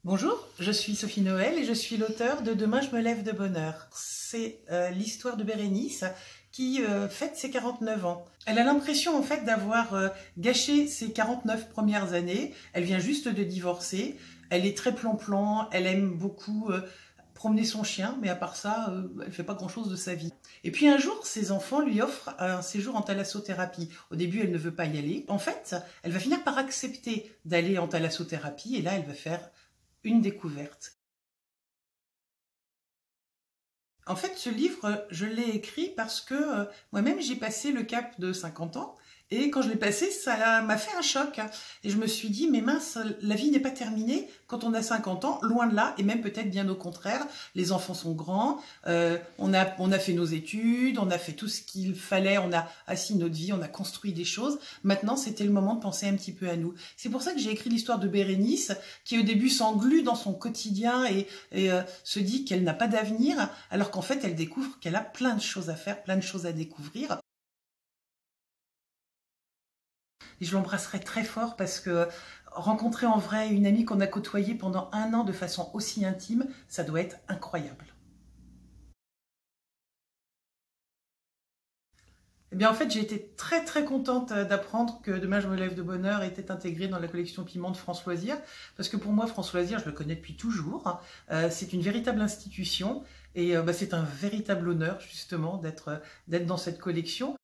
Bonjour, je suis Sophie Noël et je suis l'auteure de Demain je me lève de bonne heure. C'est l'histoire de Bérénice qui fête ses 49 ans. Elle a l'impression en fait d'avoir gâché ses 49 premières années. Elle vient juste de divorcer. Elle est très plan-plan, elle aime beaucoup promener son chien, mais à part ça, elle fait pas grand-chose de sa vie. Et puis un jour, ses enfants lui offrent un séjour en thalassothérapie. Au début, elle ne veut pas y aller. En fait, elle va finir par accepter d'aller en thalassothérapie et là, elle va faire une découverte. En fait, ce livre, je l'ai écrit parce que moi-même, j'ai passé le cap de 50 ans. Et quand je l'ai passé, ça m'a fait un choc. Et je me suis dit, mais mince, la vie n'est pas terminée quand on a 50 ans, loin de là, et même peut-être bien au contraire. Les enfants sont grands, on a fait nos études, on a fait tout ce qu'il fallait, on a assis notre vie, on a construit des choses. Maintenant, c'était le moment de penser un petit peu à nous. C'est pour ça que j'ai écrit l'histoire de Bérénice, qui au début s'englue dans son quotidien et se dit qu'elle n'a pas d'avenir, alors qu'en fait, elle découvre qu'elle a plein de choses à faire, plein de choses à découvrir. Et je l'embrasserai très fort parce que rencontrer en vrai une amie qu'on a côtoyée pendant 1 an de façon aussi intime, ça doit être incroyable. Eh bien, en fait, j'ai été très très contente d'apprendre que Demain je me lève de bonne heure était intégré dans la collection Piment de France Loisirs, parce que pour moi, France Loisirs, je le connais depuis toujours. C'est une véritable institution et c'est un véritable honneur justement d'être dans cette collection.